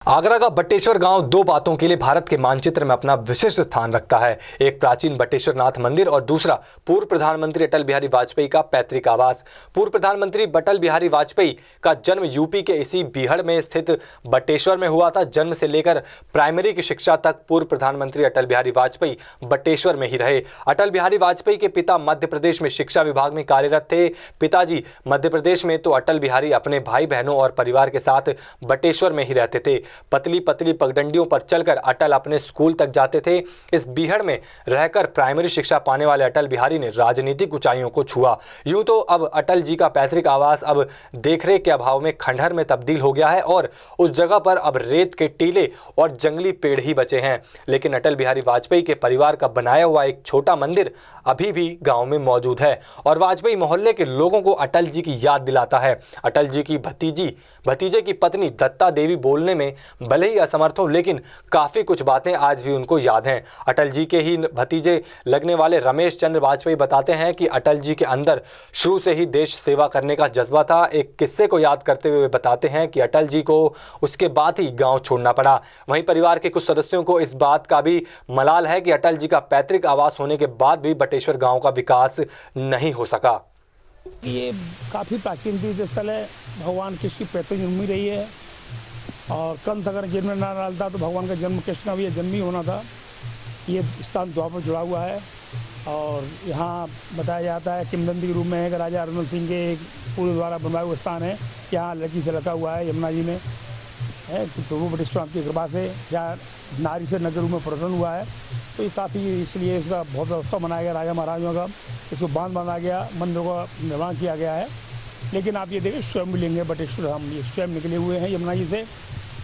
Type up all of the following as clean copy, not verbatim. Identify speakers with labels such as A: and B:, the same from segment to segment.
A: आगरा का बटेश्वर गांव दो बातों के लिए भारत के मानचित्र में अपना विशिष्ट स्थान रखता है। एक प्राचीन बटेश्वर नाथ मंदिर और दूसरा पूर्व प्रधानमंत्री अटल बिहारी वाजपेयी का पैतृक आवास। पूर्व प्रधानमंत्री अटल बिहारी वाजपेयी का जन्म यूपी के इसी बीहड़ में स्थित बटेश्वर में हुआ था। जन्म से लेकर प्राइमरी की शिक्षा तक पूर्व प्रधानमंत्री अटल बिहारी वाजपेयी बटेश्वर में ही रहे। अटल बिहारी वाजपेयी के पिता मध्य प्रदेश में शिक्षा विभाग में कार्यरत थे। पिताजी मध्य प्रदेश में तो अटल बिहारी अपने भाई बहनों और परिवार के साथ बटेश्वर में ही रहते थे। पतली पतली पगडंडियों पर चलकर अटल अपने स्कूल तक जाते थे। इस बीहड़ में रहकर प्राइमरी शिक्षा पाने वाले अटल बिहारी ने राजनीतिक ऊंचाइयों को छुआ। यूं तो अब अटल जी का पैतृक आवास अब देखरेख के अभाव में खंडहर में तब्दील हो गया है और उस जगह पर अब रेत के टीले और जंगली पेड़ ही बचे हैं। लेकिन अटल बिहारी वाजपेयी के परिवार का बनाया हुआ एक छोटा मंदिर अभी भी गांव में मौजूद है और वाजपेयी मोहल्ले के लोगों को अटल जी की याद दिलाता है। अटल जी की भतीजे की पत्नी दत्ता देवी बोलने में भले ही असमर्थ हो, लेकिन काफ़ी कुछ बातें आज भी उनको याद हैं। अटल जी के ही भतीजे लगने वाले रमेश चंद्र वाजपेयी बताते हैं कि अटल जी के अंदर शुरू से ही देश सेवा करने का जज्बा था। एक किस्से को याद करते हुए बताते हैं कि अटल जी को उसके बाद ही गांव छोड़ना पड़ा। वहीं परिवार के कुछ सदस्यों को इस बात का भी मलाल है कि अटल जी का पैतृक आवास होने के बाद भी बटेश्वर गाँव का विकास नहीं हो सका।
B: ये काफ़ी प्राचीन तीर्थ स्थल है। भगवान कृष्ण की पैतृक भूमि रही है और कंस अगर जेल में ना डालता तो भगवान का जन्म कृष्ण का भी ये जन्म ही होना था। ये स्थान द्वापर जुड़ा हुआ है और यहाँ बताया जाता है किंवदंती के रूप में है कि राजा अर्जुन सिंह के पूर्व द्वारा बनवाया हुआ स्थान है। यहाँ लड़की से रखा हुआ है यमुना जी में है कि प्रभु बटेश्वर की कृपा से यहाँ नारी से नगर रूप में प्रदर्शन हुआ है। तो ये काफ़ी इसलिए इसका बहुत व्यवस्था बनाया गया राजा महाराजाओं का। इसको बांध बनाया गया, मंदिर का निर्माण किया गया है। लेकिन आप ये देखिए स्वयं लिंग बटेश्वर हम ये स्वयं निकले हुए हैं यमुना जी से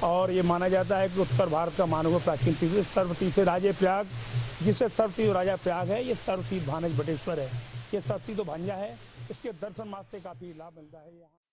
B: और ये माना जाता है कि उत्तर भारत का मानव प्राचीन तीर्थ सर्वतीर्थ राजे प्रयाग, जिससे सर्वतीर्थ राजा प्रयाग है, ये सर्वतीर्थ भानज बटेश्वर है। ये सर्वतीर्थ भांजा है। इसके दर्शन मात्र से काफ़ी लाभ मिलता है यहाँ।